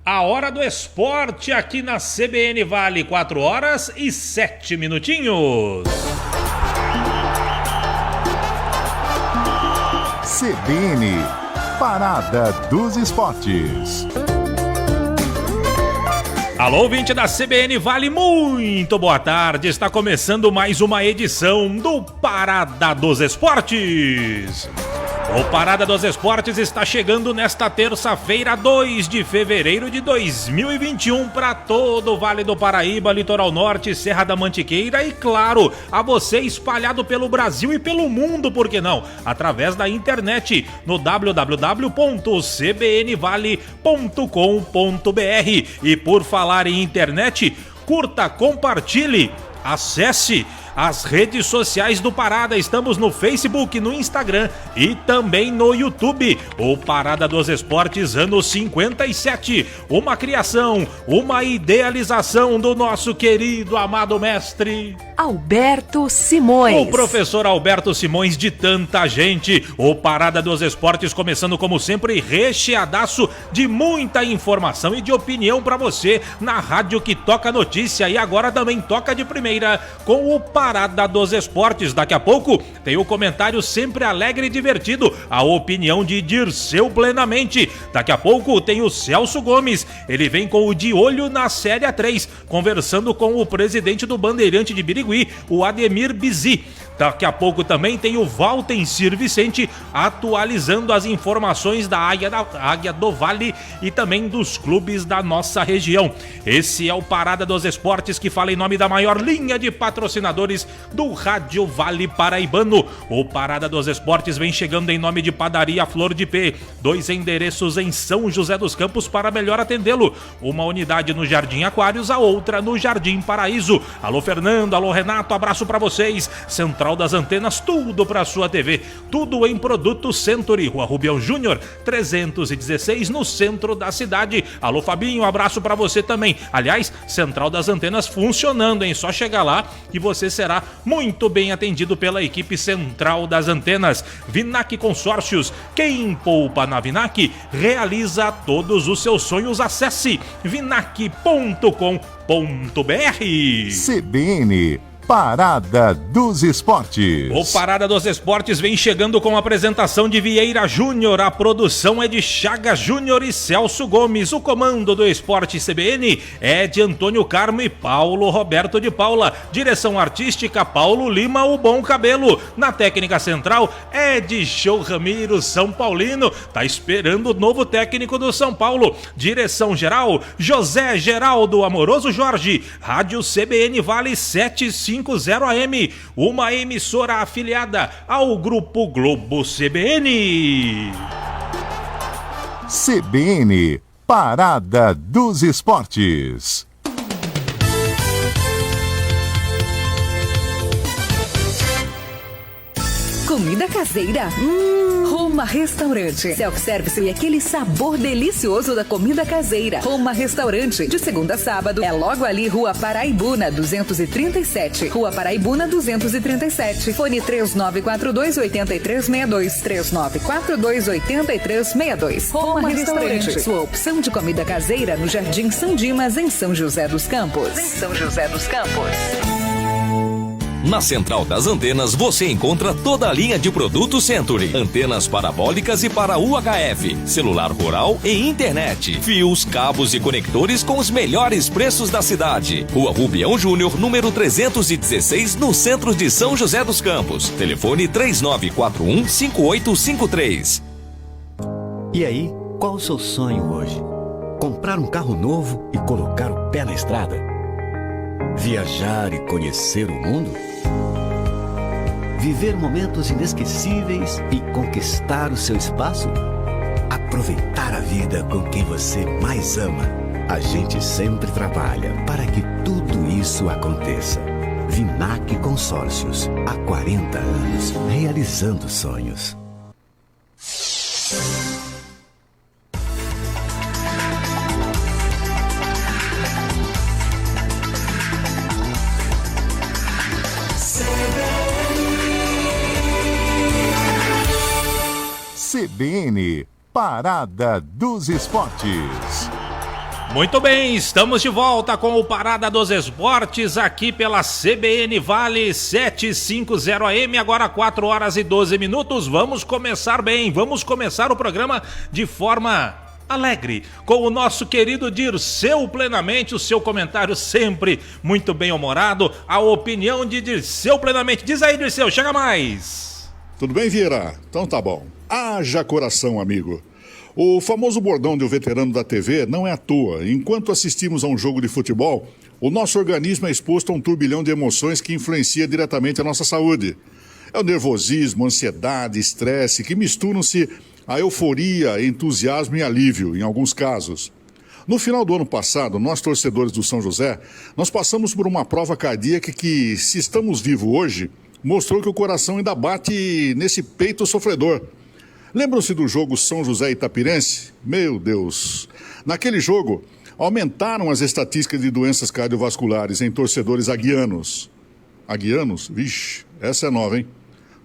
A hora do esporte aqui na CBN Vale, 4 horas e 7 minutinhos. CBN, Parada dos Esportes. Alô, ouvinte da CBN Vale, muito boa tarde. Está começando mais uma edição do Parada dos Esportes. O Parada dos Esportes está chegando nesta terça-feira, 2 de fevereiro de 2021, para todo o Vale do Paraíba, Litoral Norte, Serra da Mantiqueira e, claro, a você espalhado pelo Brasil e pelo mundo, por que não? Através da internet, no www.cbnvale.com.br. E por falar em internet, curta, compartilhe, acesse as redes sociais do Parada. Estamos no Facebook, no Instagram e também no YouTube. O Parada dos Esportes, anos 57. Uma criação, uma idealização do nosso querido, amado mestre Alberto Simões. O professor Alberto Simões, de tanta gente. O Parada dos Esportes começando como sempre recheadaço de muita informação e de opinião para você na rádio que toca notícia e agora também toca de primeira com o Parada dos Esportes. Daqui a pouco tem o comentário sempre alegre e divertido, a opinião de Dirceu Plenamente. Daqui a pouco tem o Celso Gomes, ele vem com o De Olho na Série 3, conversando com o presidente do Bandeirante de Birigui, o Ademir Bizi. Daqui a pouco também tem o Valtencir Vicente atualizando as informações da Águia do Vale e também dos clubes da nossa região. Esse é o Parada dos Esportes, que fala em nome da maior linha de patrocinadores do Rádio Vale Paraibano. O Parada dos Esportes vem chegando em nome de Padaria Flor de P. 2 endereços em São José dos Campos para melhor atendê-lo. Uma unidade no Jardim Aquários, a outra no Jardim Paraíso. Alô Fernando, alô Renato, abraço para vocês. Central das Antenas, tudo para sua TV, tudo em produtos Century, Rua Rubião Júnior 316, no centro da cidade. Alô Fabinho, abraço para você também. Aliás, Central das Antenas funcionando, hein? Só chegar lá que você será muito bem atendido pela equipe Central das Antenas. Vinac Consórcios, quem poupa na Vinac realiza todos os seus sonhos. Acesse vinac.com.br. CBN, Parada dos Esportes. O Parada dos Esportes vem chegando com a apresentação de Vieira Júnior. A produção é de Chagas Júnior e Celso Gomes. O comando do Esporte CBN é de Antônio Carmo e Paulo Roberto de Paula. Direção artística, Paulo Lima, o Bom Cabelo. Na técnica central é de Show Ramiro, São Paulino. Tá esperando o novo técnico do São Paulo. Direção geral, José Geraldo Amoroso Jorge. Rádio CBN Vale 750 AM, uma emissora afiliada ao Grupo Globo CBN. CBN, Parada dos Esportes. Comida caseira? Roma Restaurante. Self-service e aquele sabor delicioso da comida caseira. Roma Restaurante. De segunda a sábado. É logo ali, Rua Paraibuna, 237. Rua Paraibuna, 237. Fone 3942-8362. 3942-8362. Roma Restaurante. Sua opção de comida caseira no Jardim São Dimas, em São José dos Campos. Na Central das Antenas você encontra toda a linha de produtos Century. Antenas parabólicas e para UHF, celular rural e internet. Fios, cabos e conectores com os melhores preços da cidade. Rua Rubião Júnior, número 316, no centro de São José dos Campos. Telefone 3941-5853. E aí, qual o seu sonho hoje? Comprar um carro novo e colocar o pé na estrada? Viajar e conhecer o mundo? Viver momentos inesquecíveis e conquistar o seu espaço? Aproveitar a vida com quem você mais ama. A gente sempre trabalha para que tudo isso aconteça. Vinac Consórcios, há 40 anos, realizando sonhos. CBN, Parada dos Esportes. Muito bem, estamos de volta com o Parada dos Esportes aqui pela CBN Vale 750 AM, agora 4 horas e 12 minutos. Vamos começar bem, vamos começar o programa de forma alegre, com o nosso querido Dirceu Plenamente, o seu comentário sempre muito bem-humorado, a opinião de Dirceu Plenamente. Diz aí, Dirceu, chega mais. Tudo bem, Vieira? Então tá bom. Haja coração, amigo. O famoso bordão de O Veterano da TV não é à toa. Enquanto assistimos a um jogo de futebol, o nosso organismo é exposto a um turbilhão de emoções que influencia diretamente a nossa saúde. É o nervosismo, ansiedade, estresse, que misturam-se a euforia, entusiasmo e alívio, em alguns casos. No final do ano passado, nós torcedores do São José, nós passamos por uma prova cardíaca que, se estamos vivos hoje, mostrou que o coração ainda bate nesse peito sofredor. Lembram-se do jogo São José e Itapirense? Meu Deus! Naquele jogo, aumentaram as estatísticas de doenças cardiovasculares em torcedores aguianos. Aguianos? Vixe, essa é nova, hein?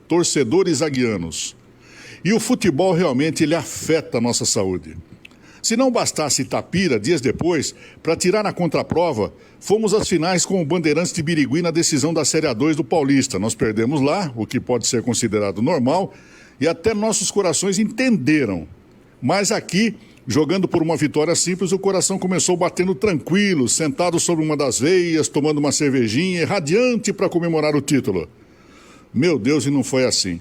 Torcedores aguianos. E o futebol realmente ele afeta a nossa saúde. Se não bastasse Itapira, dias depois, para tirar a contraprova, fomos às finais com o Bandeirantes de Birigui na decisão da Série A2 do Paulista. Nós perdemos lá, o que pode ser considerado normal, e até nossos corações entenderam. Mas aqui, jogando por uma vitória simples, o coração começou batendo tranquilo, sentado sobre uma das veias, tomando uma cervejinha, radiante para comemorar o título. Meu Deus, e não foi assim.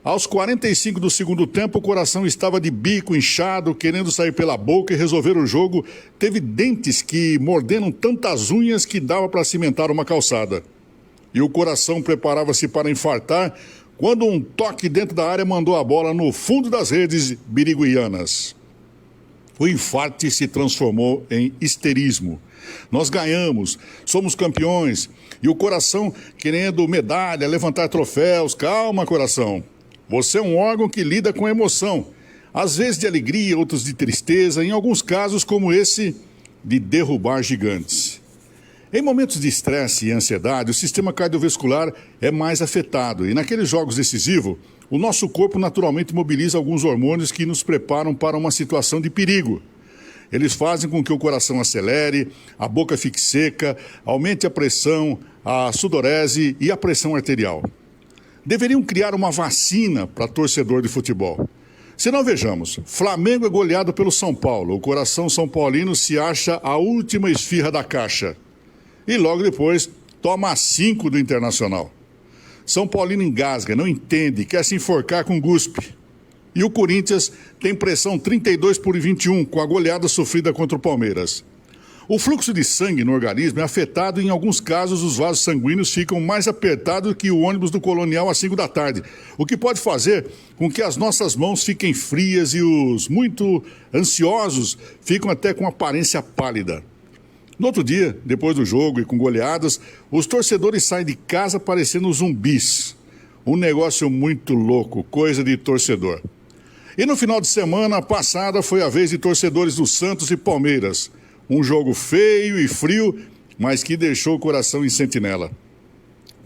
Aos 45 do segundo tempo, o coração estava de bico inchado, querendo sair pela boca e resolver o jogo. Teve dentes que morderam tantas unhas que dava para cimentar uma calçada. E o coração preparava-se para infartar, quando um toque dentro da área mandou a bola no fundo das redes biriguianas. O infarte se transformou em histerismo. Nós ganhamos, somos campeões, e o coração querendo medalha, levantar troféus. Calma, coração. Você é um órgão que lida com emoção, às vezes de alegria, outros de tristeza, em alguns casos como esse, de derrubar gigantes. Em momentos de estresse e ansiedade, o sistema cardiovascular é mais afetado e naqueles jogos decisivos, o nosso corpo naturalmente mobiliza alguns hormônios que nos preparam para uma situação de perigo. Eles fazem com que o coração acelere, a boca fique seca, aumente a pressão, a sudorese e a pressão arterial. Deveriam criar uma vacina para torcedor de futebol. Se não, vejamos, Flamengo é goleado pelo São Paulo, o coração são paulino se acha a última esfirra da caixa. E logo depois, toma 5 do Internacional. São Paulino engasga, não entende, quer se enforcar com guspe. E o Corinthians tem pressão 32-21, com a goleada sofrida contra o Palmeiras. O fluxo de sangue no organismo é afetado e, em alguns casos, os vasos sanguíneos ficam mais apertados que o ônibus do Colonial às 5 da tarde, o que pode fazer com que as nossas mãos fiquem frias e os muito ansiosos ficam até com aparência pálida. No outro dia, depois do jogo e com goleadas, os torcedores saem de casa parecendo zumbis. Um negócio muito louco, coisa de torcedor. E no final de semana passada foi a vez de torcedores do Santos e Palmeiras. Um jogo feio e frio, mas que deixou o coração em sentinela.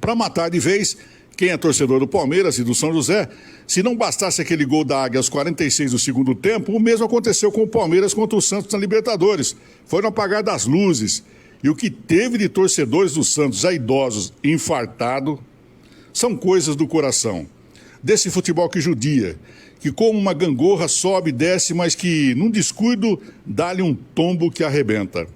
Para matar de vez, quem é torcedor do Palmeiras e do São José, se não bastasse aquele gol da Águia aos 46 do segundo tempo, o mesmo aconteceu com o Palmeiras contra o Santos na Libertadores. Foi no apagar das luzes. E o que teve de torcedores do Santos já idosos infartado são coisas do coração. Desse futebol que judia, que como uma gangorra sobe e desce, mas que num descuido dá-lhe um tombo que arrebenta.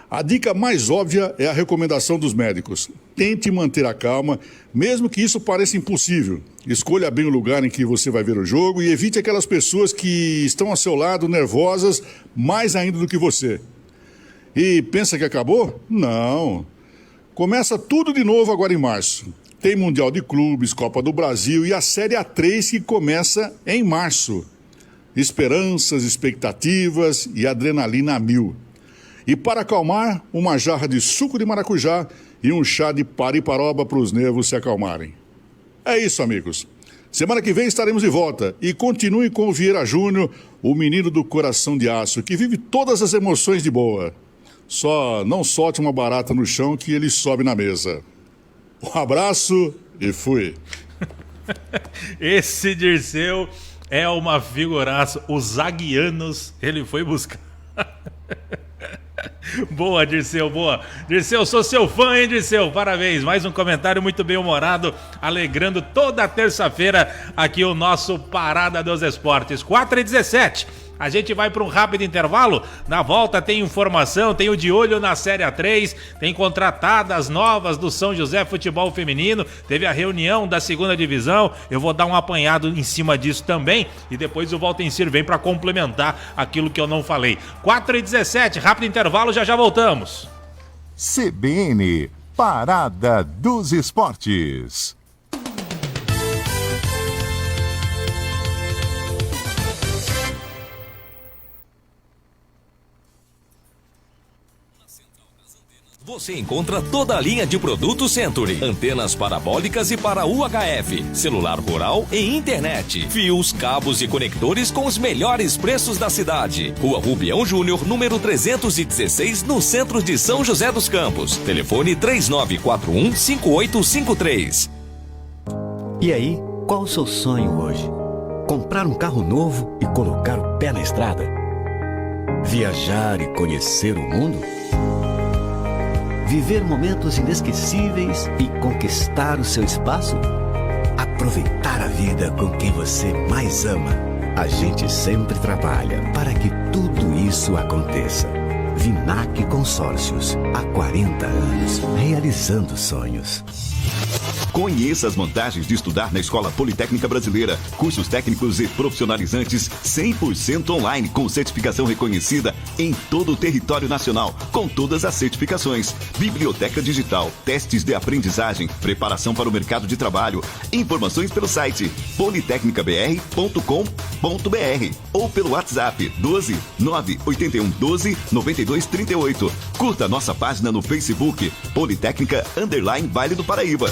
A dica mais óbvia é a recomendação dos médicos. Tente manter a calma, mesmo que isso pareça impossível. Escolha bem o lugar em que você vai ver o jogo e evite aquelas pessoas que estão ao seu lado nervosas mais ainda do que você. E pensa que acabou? Não. Começa tudo de novo agora em março. Tem Mundial de Clubes, Copa do Brasil e a Série A3 que começa em março. Esperanças, expectativas e adrenalina a mil. E para acalmar, uma jarra de suco de maracujá e um chá de pariparoba para os nervos se acalmarem. É isso, amigos. Semana que vem estaremos de volta e continue com o Vieira Júnior, o menino do coração de aço, que vive todas as emoções de boa. Só não solte uma barata no chão que ele sobe na mesa. Um abraço e fui. Esse Dirceu É uma figuraça. Os Zaguianos, ele foi buscar. Boa, Dirceu, boa. Dirceu, sou seu fã, hein, Dirceu? Parabéns. Mais um comentário muito bem humorado, alegrando toda terça-feira aqui o nosso Parada dos Esportes. 4h17. A gente vai para um rápido intervalo. Na volta tem informação, tem o De Olho na Série A3, tem contratadas novas do São José Futebol Feminino, teve a reunião da segunda divisão. Eu vou dar um apanhado em cima disso também e depois o Valtencir vem para complementar aquilo que eu não falei. 4h17, rápido intervalo, já voltamos. CBN, Parada dos Esportes. Você encontra toda a linha de produtos Century, antenas parabólicas e para UHF, celular rural e internet, fios, cabos e conectores com os melhores preços da cidade. Rua Rubião Júnior, número 316, no centro de São José dos Campos. Telefone 3941-5853. E aí, qual o seu sonho hoje? Comprar um carro novo e colocar o pé na estrada? Viajar e conhecer o mundo? Viver momentos inesquecíveis e conquistar o seu espaço? Aproveitar a vida com quem você mais ama. A gente sempre trabalha para que tudo isso aconteça. Vinac Consórcios, há 40 anos, realizando sonhos. Conheça as vantagens de estudar na Escola Politécnica Brasileira. Cursos técnicos e profissionalizantes 100% online, com certificação reconhecida em todo o território nacional, com todas as certificações. Biblioteca digital, testes de aprendizagem, preparação para o mercado de trabalho. Informações pelo site politecnicabr.com.br ou pelo WhatsApp 12 981 12 92 38. Curta nossa página no Facebook, Politécnica _Vale do Paraíba.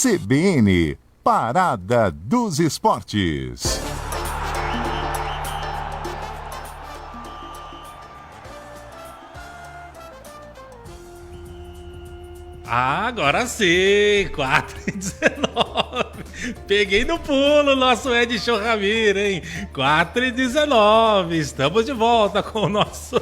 CBN, Parada dos Esportes. Agora sim, 4h19. Peguei no pulo nosso Edson Ramiro, hein? 4h19. Estamos de volta com o nosso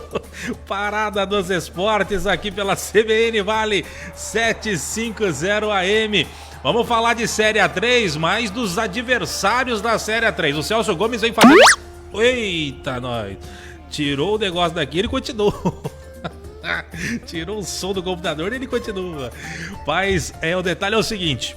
Parada dos Esportes aqui pela CBN Vale 750 AM. Vamos falar de Série A3, mais dos adversários da Série A3. O Celso Gomes vem fazendo... Eita, nós. Tirou o negócio daqui, ele continuou. Tirou o som do computador e ele continua. Mas o detalhe é o seguinte: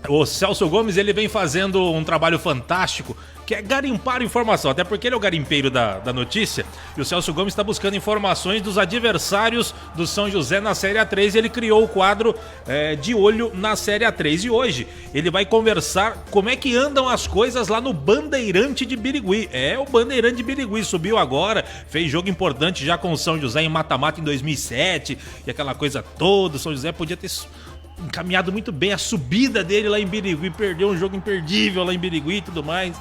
o Celso Gomes, ele vem fazendo um trabalho fantástico, que é garimpar informação, até porque ele é o garimpeiro da notícia. E o Celso Gomes está buscando informações dos adversários do São José na Série A3 e ele criou o quadro De Olho na Série A3. E hoje ele vai conversar como é que andam as coisas lá no Bandeirante de Birigui. O Bandeirante de Birigui subiu agora, fez jogo importante já com o São José em mata-mata em 2007 e aquela coisa toda. O São José podia ter encaminhado muito bem a subida dele lá em Birigui, perdeu um jogo imperdível lá em Birigui e tudo mais,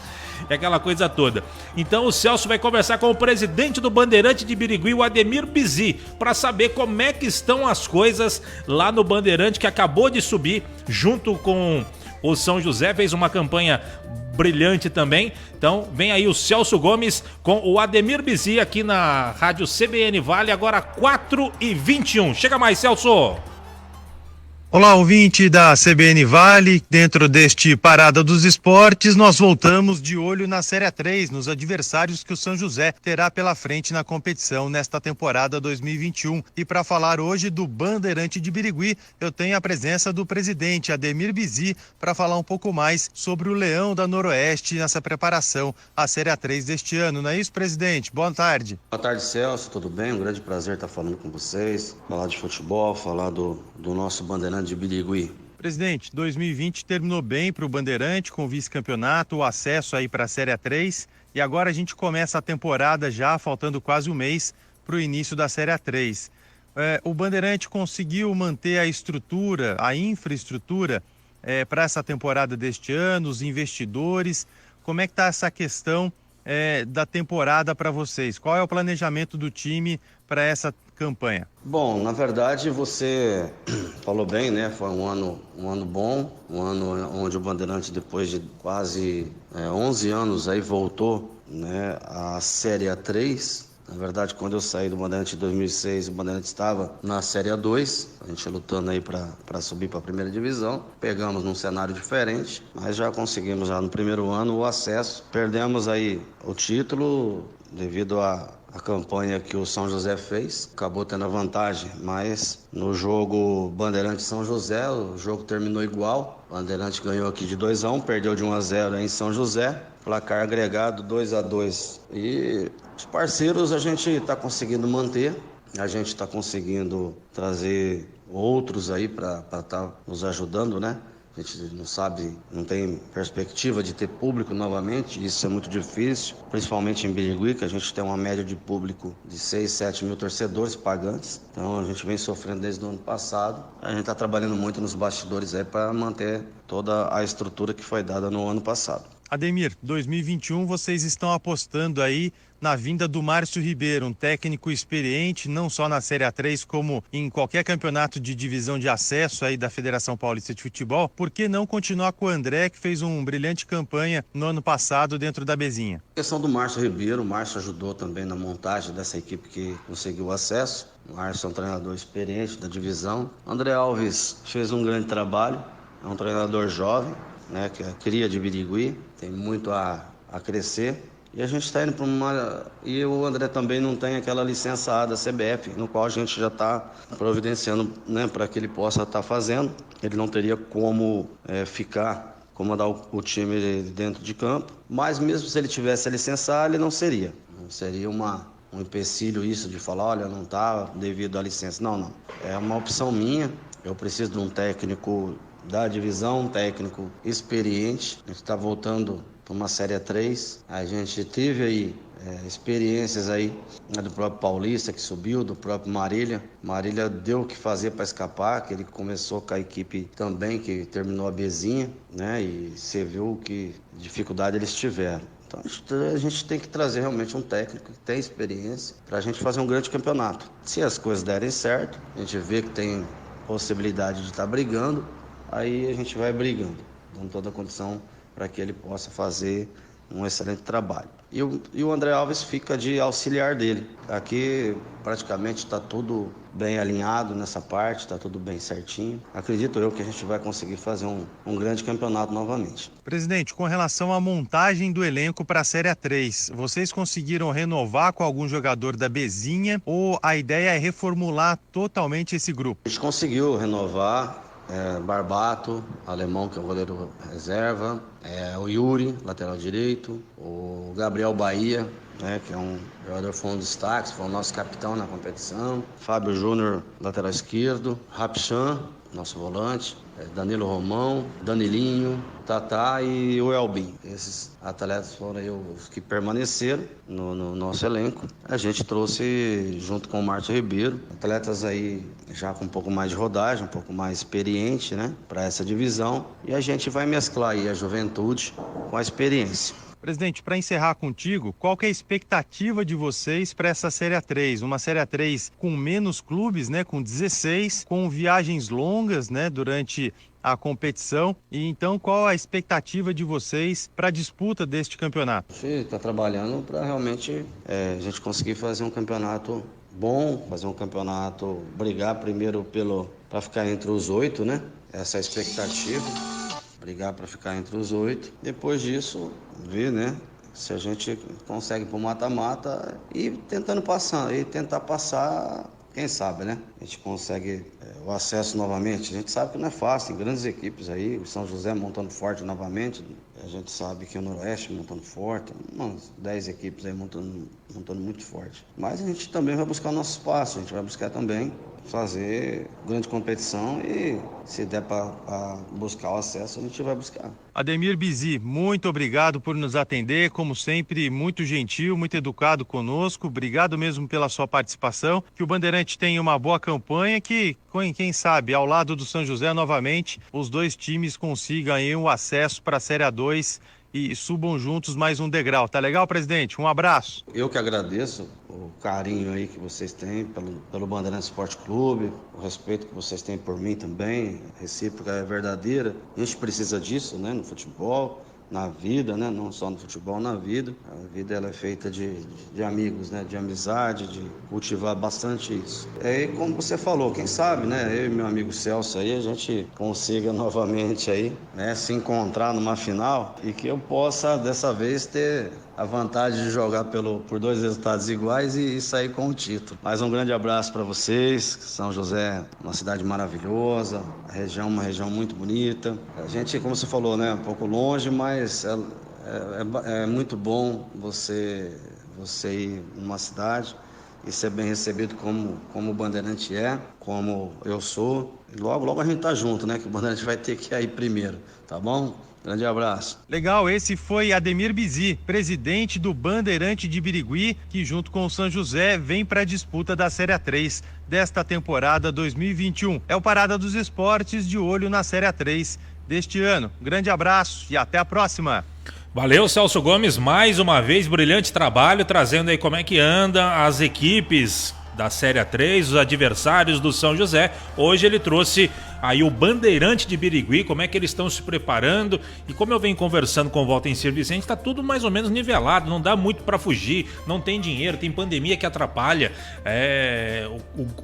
e aquela coisa toda. Então o Celso vai conversar com o presidente do Bandeirante de Birigui, o Ademir Bizi, para saber como é que estão as coisas lá no Bandeirante, que acabou de subir junto com o São José, fez uma campanha brilhante também. Então vem aí o Celso Gomes com o Ademir Bizi aqui na rádio CBN Vale, agora 4h21. Chega mais, Celso! Olá, ouvinte da CBN Vale. Dentro deste Parada dos Esportes, nós voltamos de olho na Série A3, nos adversários que o São José terá pela frente na competição nesta temporada 2021. E para falar hoje do Bandeirante de Birigui, eu tenho a presença do presidente Ademir Bizi para falar um pouco mais sobre o Leão da Noroeste nessa preparação à Série A3 deste ano. Não é isso, presidente? Boa tarde. Boa tarde, Celso. Tudo bem? Um grande prazer estar falando com vocês, falar de futebol, falar do nosso Bandeirante de Birigui. Presidente, 2020 terminou bem para o Bandeirante, com o vice-campeonato, o acesso aí para a Série A3, e agora a gente começa a temporada já, faltando quase um mês para o início da Série A3. O Bandeirante conseguiu manter a estrutura, a infraestrutura para essa temporada deste ano, os investidores? Como é que está essa questão da temporada para vocês? Qual é o planejamento do time para essa campanha? Bom, na verdade você falou bem, né? Foi um ano bom, um ano onde o Bandeirante, depois de quase 11 anos, aí voltou, né, à Série A3. Na verdade, quando eu saí do Bandeirante em 2006, o Bandeirante estava na Série A2, a gente lutando aí para subir para a primeira divisão. Pegamos num cenário diferente, mas já conseguimos já no primeiro ano o acesso. Perdemos aí o título devido à campanha que o São José fez. Acabou tendo a vantagem, mas no jogo Bandeirante-São José, o jogo terminou igual. O Bandeirante ganhou aqui de 2-1, perdeu de 1-0 em São José. Placar agregado 2-2. E os parceiros a gente está conseguindo manter, a gente está conseguindo trazer outros aí para estar nos ajudando, né? A gente não sabe, não tem perspectiva de ter público novamente, isso é muito difícil, principalmente em Birigui, que a gente tem uma média de público de 6, 7 mil torcedores pagantes. Então a gente vem sofrendo desde o ano passado. A gente está trabalhando muito nos bastidores aí para manter toda a estrutura que foi dada no ano passado. Ademir, 2021 vocês estão apostando aí na vinda do Márcio Ribeiro, um técnico experiente, não só na Série A3, como em qualquer campeonato de divisão de acesso aí da Federação Paulista de Futebol. Por que não continuar com o André, que fez uma brilhante campanha no ano passado dentro da Bezinha? A questão do Márcio Ribeiro, o Márcio ajudou também na montagem dessa equipe que conseguiu acesso. O Márcio é um treinador experiente da divisão. O André Alves fez um grande trabalho, é um treinador jovem, né, que é cria de Birigui, tem muito a crescer. E a gente está indo para uma... E o André também não tem aquela licença A da CBF, no qual a gente já está providenciando, né, para que ele possa estar fazendo. Ele não teria como comandar o time dentro de campo. Mas mesmo se ele tivesse a licença A, ele não seria. Não seria um empecilho isso de falar, olha, não está devido à licença. Não. É uma opção minha. Eu preciso de um técnico da divisão, um técnico experiente. A gente está voltando para uma Série A3. A gente teve aí experiências aí, né, do próprio Paulista que subiu, do próprio Marília. Marília deu o que fazer para escapar, que ele começou com a equipe também, que terminou a Bezinha, né? E você viu que dificuldade eles tiveram. Então a gente tem que trazer realmente um técnico que tem experiência para a gente fazer um grande campeonato. Se as coisas derem certo, a gente vê que tem possibilidade de estar brigando, aí a gente vai brigando, dando toda a condição para que ele possa fazer um excelente trabalho. E o André Alves fica de auxiliar dele. Aqui praticamente está tudo bem alinhado nessa parte, está tudo bem certinho. Acredito eu que a gente vai conseguir fazer um grande campeonato novamente. Presidente, com relação à montagem do elenco para a Série A3, vocês conseguiram renovar com algum jogador da Bezinha ou a ideia é reformular totalmente esse grupo? A gente conseguiu renovar. Barbato, alemão, que é o goleiro reserva, o Yuri, lateral direito, o Gabriel Bahia, né, que é um jogador, foi um destaque, foi o nosso capitão na competição, Fábio Júnior, lateral esquerdo, Rapchan, nosso volante, Danilo Romão, Danilinho, Tatá e o Elbin. Esses atletas foram aí os que permaneceram no nosso elenco. A gente trouxe, junto com o Márcio Ribeiro, atletas aí já com um pouco mais de rodagem, um pouco mais experiente, né, para essa divisão. E a gente vai mesclar aí a juventude com a experiência. Presidente, para encerrar contigo, qual que é a expectativa de vocês para essa Série A3? Uma Série A3 com menos clubes, né, com 16, com viagens longas, né, durante a competição. E então, qual a expectativa de vocês para a disputa deste campeonato? A gente está trabalhando para realmente a gente conseguir fazer um campeonato bom, fazer um campeonato, brigar primeiro para ficar entre os 8, né? Essa é a expectativa. Brigar para ficar entre os 8. Depois disso, ver, né, se a gente consegue pro mata-mata e tentar passar, quem sabe, né? A gente consegue o acesso novamente. A gente sabe que não é fácil, tem grandes equipes aí, o São José montando forte novamente. A gente sabe que o Noroeste montando forte, umas 10 equipes aí montando muito forte. Mas a gente também vai buscar o nosso espaço, a gente vai buscar também fazer grande competição e se der para buscar o acesso, a gente vai buscar. Ademir Bizi, muito obrigado por nos atender, como sempre, muito gentil, muito educado conosco. Obrigado mesmo pela sua participação. Que o Bandeirante tenha uma boa campanha, que quem sabe, ao lado do São José novamente, os dois times consigam aí o acesso para a Série A2 e subam juntos mais um degrau. Tá legal, presidente? Um abraço. Eu que agradeço o carinho aí que vocês têm pelo Bandeirantes Esporte Clube, o respeito que vocês têm por mim também, recíproca é verdadeira. A gente precisa disso, né, no futebol, na vida, né, não só no futebol, na vida. A vida ela é feita de amigos, né, de amizade, de cultivar bastante isso. E como você falou, quem sabe, né, eu e meu amigo Celso aí, a gente consiga novamente aí, né, se encontrar numa final e que eu possa dessa vez ter a vantagem de jogar por dois resultados iguais e sair com o título. Mais um grande abraço para vocês. São José, uma cidade maravilhosa, uma região muito bonita. A gente, como você falou, né, um pouco longe, mas é muito bom você ir numa cidade e ser bem recebido como o Bandeirante é, como eu sou. E logo a gente tá junto, né, que o Bandeirante vai ter que ir primeiro, tá bom? Grande abraço. Legal, esse foi Ademir Bizi, presidente do Bandeirante de Birigui, que junto com o São José vem para a disputa da Série A3 desta temporada 2021. É o Parada dos Esportes de olho na Série A3 deste ano. Grande abraço e até a próxima. Valeu, Celso Gomes, mais uma vez, brilhante trabalho, trazendo aí como é que anda as equipes da Série A3, os adversários do São José. Hoje ele trouxe aí o Bandeirante de Birigui, como é que eles estão se preparando, e como eu venho conversando com o Walter Vicente, tá tudo mais ou menos nivelado, não dá muito para fugir, não tem dinheiro, tem pandemia que atrapalha,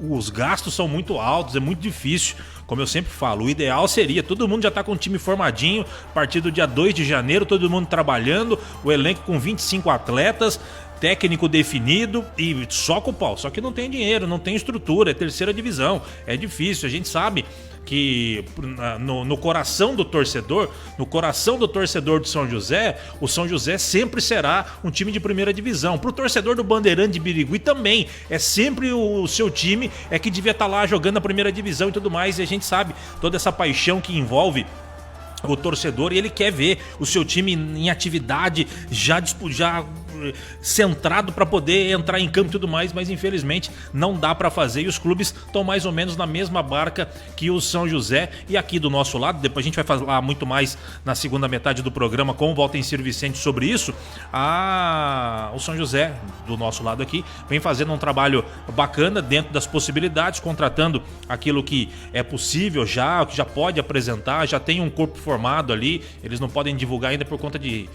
os gastos são muito altos, é muito difícil. Como eu sempre falo, o ideal seria, todo mundo já tá com o time formadinho, a partir do dia 2 de janeiro, todo mundo trabalhando, o elenco com 25 atletas, técnico definido e só com o pau. Só que não tem dinheiro, não tem estrutura, é terceira divisão, é difícil. A gente sabe que no coração do torcedor, do São José, o São José sempre será um time de primeira divisão. Pro torcedor do Bandeirante de Birigui também, é sempre o seu time que devia estar lá jogando a primeira divisão e tudo mais. E a gente sabe toda essa paixão que envolve o torcedor, e ele quer ver o seu time em atividade, já centrado para poder entrar em campo e tudo mais, mas infelizmente não dá para fazer, e os clubes estão mais ou menos na mesma barca que o São José. E aqui do nosso lado, depois a gente vai falar muito mais na segunda metade do programa com o Walter Vicente sobre isso, o São José do nosso lado aqui vem fazendo um trabalho bacana dentro das possibilidades, contratando aquilo que é possível já, que já pode apresentar, já tem um corpo formado ali. Eles não podem divulgar ainda por conta de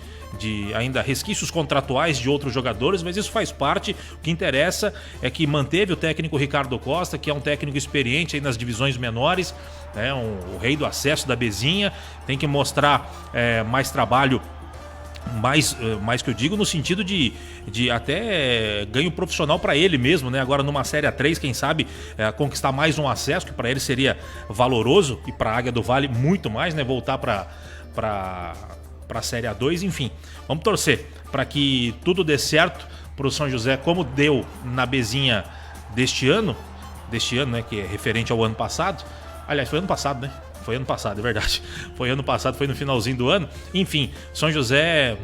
ainda resquícios contratuais de outros jogadores, mas isso faz parte. O que interessa é que manteve o técnico Ricardo Costa, que é um técnico experiente aí nas divisões menores, né, o rei do acesso da Bezinha. Tem que mostrar mais trabalho, mais que eu digo no sentido de até ganho profissional para ele mesmo, né? Agora numa Série A3, quem sabe conquistar mais um acesso, que para ele seria valoroso, e para a Águia do Vale muito mais, né? Voltar para a Série A2, enfim. Vamos torcer para que tudo dê certo para o São José, como deu na Bezinha deste ano, né? Que é referente ao ano passado. Aliás, foi ano passado, né? Foi ano passado, é verdade. Foi ano passado, foi no finalzinho do ano. Enfim, São José,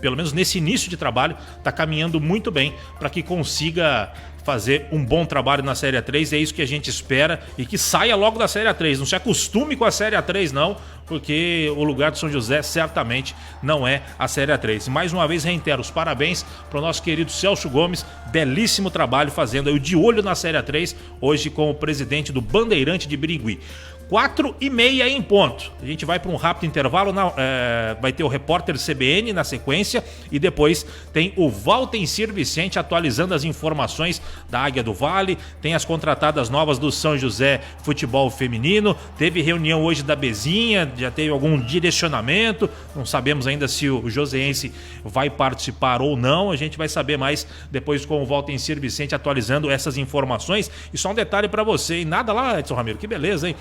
pelo menos nesse início de trabalho, está caminhando muito bem para que consiga fazer um bom trabalho na Série A3. É isso que a gente espera, e que saia logo da Série A3. Não se acostume com a Série A3 não, porque o lugar do São José certamente não é a Série A3. Mais uma vez reitero os parabéns para o nosso querido Celso Gomes, belíssimo trabalho fazendo aí o de olho na Série A3, hoje com o presidente do Bandeirante de Birigui. 4h30 em ponto. A gente vai para um rápido intervalo, vai ter o repórter CBN na sequência, e depois tem o Walter Vicente atualizando as informações da Águia do Vale. Tem as contratadas novas do São José Futebol Feminino. Teve reunião hoje da Bezinha, já teve algum direcionamento. Não sabemos ainda se o joseense vai participar ou não. A gente vai saber mais depois com o Walter Vicente atualizando essas informações. E só um detalhe para você, hein? Nada lá, Edson Ramiro, que beleza, hein?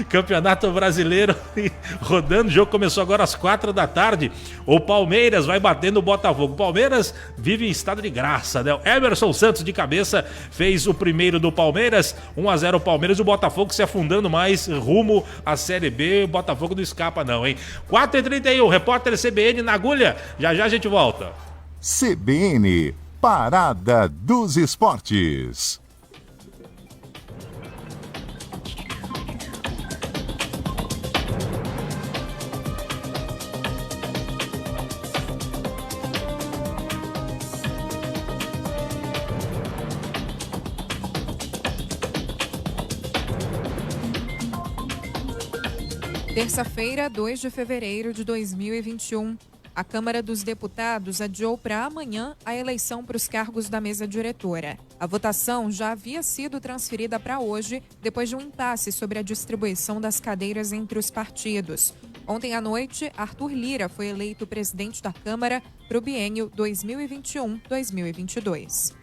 Campeonato Brasileiro rodando, o jogo começou agora às 4 da tarde. O Palmeiras vai batendo o Botafogo. O Palmeiras vive em estado de graça, né? O Emerson Santos de cabeça fez o primeiro do Palmeiras, 1-0 o Palmeiras. O Botafogo se afundando mais rumo à Série B. O Botafogo não escapa não, hein? 4h31, repórter CBN na agulha. Já a gente volta. CBN, Parada dos Esportes. Terça-feira, 2 de fevereiro de 2021. A Câmara dos Deputados adiou para amanhã a eleição para os cargos da mesa diretora. A votação já havia sido transferida para hoje, depois de um impasse sobre a distribuição das cadeiras entre os partidos. Ontem à noite, Arthur Lira foi eleito presidente da Câmara para o biênio 2021-2022.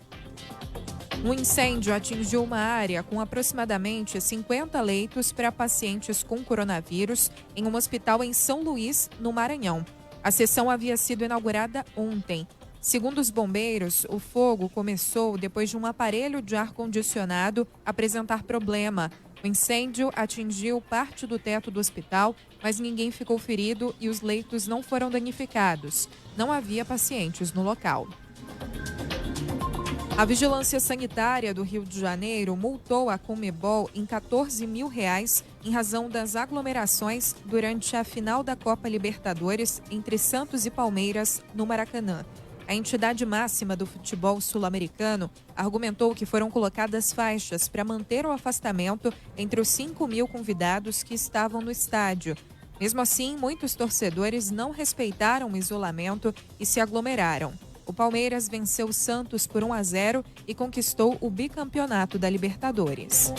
Um incêndio atingiu uma área com aproximadamente 50 leitos para pacientes com coronavírus em um hospital em São Luís, no Maranhão. A sessão havia sido inaugurada ontem. Segundo os bombeiros, o fogo começou depois de um aparelho de ar-condicionado apresentar problema. O incêndio atingiu parte do teto do hospital, mas ninguém ficou ferido e os leitos não foram danificados. Não havia pacientes no local. A Vigilância Sanitária do Rio de Janeiro multou a Conmebol em R$14 mil em razão das aglomerações durante a final da Copa Libertadores entre Santos e Palmeiras, no Maracanã. A entidade máxima do futebol sul-americano argumentou que foram colocadas faixas para manter o afastamento entre os 5 mil convidados que estavam no estádio. Mesmo assim, muitos torcedores não respeitaram o isolamento e se aglomeraram. O Palmeiras venceu o Santos por 1-0 e conquistou o bicampeonato da Libertadores.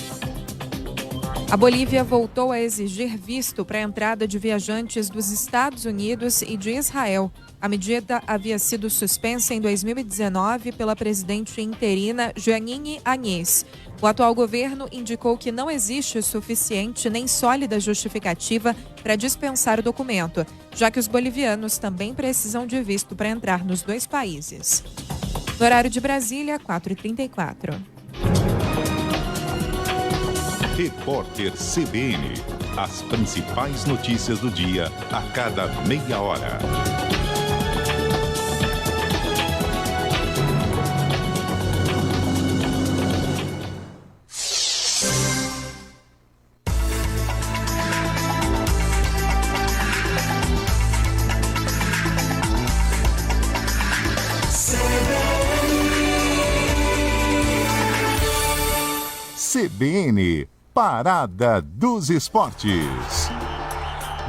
A Bolívia voltou a exigir visto para a entrada de viajantes dos Estados Unidos e de Israel. A medida havia sido suspensa em 2019 pela presidente interina Jeanine Áñez. O atual governo indicou que não existe suficiente nem sólida justificativa para dispensar o documento, já que os bolivianos também precisam de visto para entrar nos dois países. No horário de Brasília, 4h34. Repórter CBN. As principais notícias do dia a cada meia hora. CBN, Parada dos Esportes.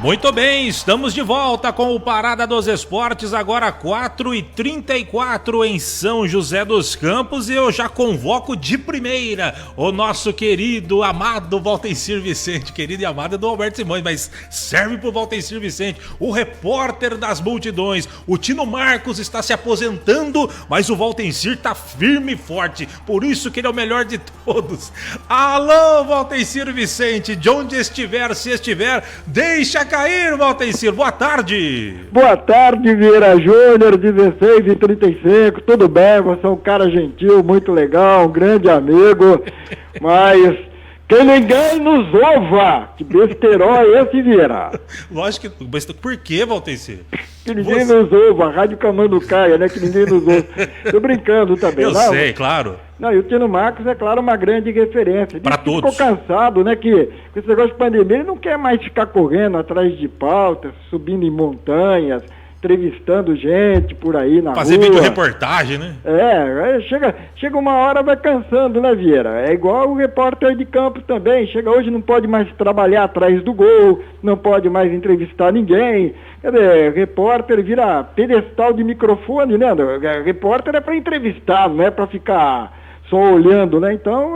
Muito bem, estamos de volta com o Parada dos Esportes, agora 4h34 em São José dos Campos, e eu já convoco de primeira o nosso querido, amado Valtencir Vicente, querido e amado do Alberto Simões, mas serve pro Valtencir Vicente, o repórter das multidões. O Tino Marcos está se aposentando, mas o Valtencir tá firme e forte, por isso que ele é o melhor de todos. Alô, Valtencir Vicente, de onde estiver, se estiver, deixa cair, Valtencir, boa tarde. Boa tarde, Vieira Júnior, 16h35, tudo bem, você é um cara gentil, muito legal, um grande amigo, mas que ninguém nos ouva, que besterol é esse, Vieira? Lógico que, mas por que, Valtencir? Que ninguém nos ouva, a Rádio Camanducaia, né, que ninguém nos ouve. Tô brincando também. Eu sei, claro. Não, e o Tino Marcos é, claro, uma grande referência. Para todos. Ficou cansado, né, que com esse negócio de pandemia, ele não quer mais ficar correndo atrás de pautas, subindo em montanhas, entrevistando gente por aí na fazer rua. Fazer vídeo-reportagem, né? Chega uma hora, vai cansando, né, Vieira? É igual o repórter de campo também. Chega hoje, não pode mais trabalhar atrás do gol, não pode mais entrevistar ninguém. Quer dizer, repórter vira pedestal de microfone, né? Repórter é para entrevistar, não é para ficar só olhando, né? Então,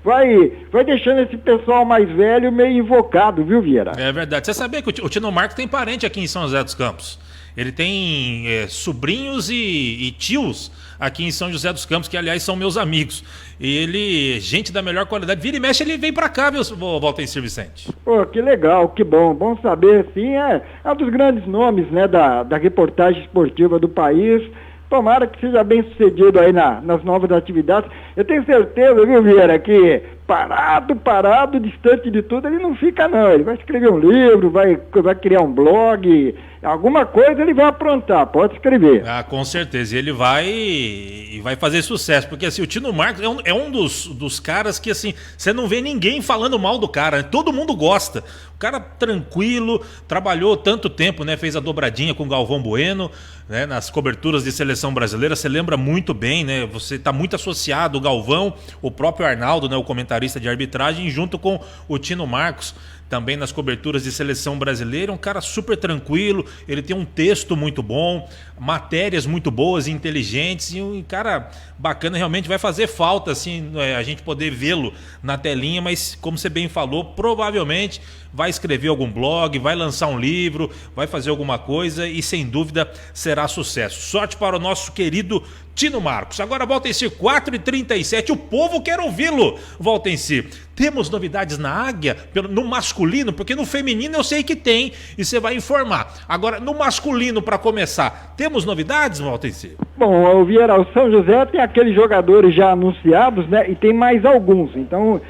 vai deixando esse pessoal mais velho meio invocado, viu, Vieira? É verdade. Você sabia que o Tino Marcos tem parente aqui em São José dos Campos? Ele tem sobrinhos e tios aqui em São José dos Campos, que aliás são meus amigos. E ele, gente da melhor qualidade, vira e mexe, ele vem pra cá, viu, Valtencir Vicente? Pô, que legal, que bom saber, sim, é um dos grandes nomes, né, da reportagem esportiva do país. Tomara que seja bem sucedido aí nas novas atividades. Eu tenho certeza, viu, Vieira, que parado, distante de tudo, ele não fica não. Ele vai escrever um livro, vai criar um blog, alguma coisa ele vai aprontar, pode escrever. Ah, com certeza, e ele vai fazer sucesso, porque assim, o Tino Marcos é um dos caras que assim, você não vê ninguém falando mal do cara, né? Todo mundo gosta. O cara tranquilo, trabalhou tanto tempo, né? Fez a dobradinha com o Galvão Bueno, né? Nas coberturas de seleção brasileira, você lembra muito bem, né? Você está muito associado, o Galvão, o próprio Arnaldo, né? O comentarista de arbitragem, junto com o Tino Marcos. também nas coberturas de seleção brasileira, um cara super tranquilo, ele tem um texto muito bom, matérias muito boas e inteligentes, e um cara bacana. Realmente vai fazer falta assim, a gente poder vê-lo na telinha, mas como você bem falou, provavelmente vai escrever algum blog, vai lançar um livro, vai fazer alguma coisa e sem dúvida será sucesso. Sorte para o nosso querido Tino Marcos. Agora, Valtencir, 4h37, o povo quer ouvi-lo, Valtencir. Temos novidades na Águia, no masculino, porque no feminino eu sei que tem, e você vai informar. Agora, no masculino, para começar, temos novidades, Valtencir? Bom, o Vieira, o São José tem aqueles jogadores já anunciados, né, e tem mais alguns. Então,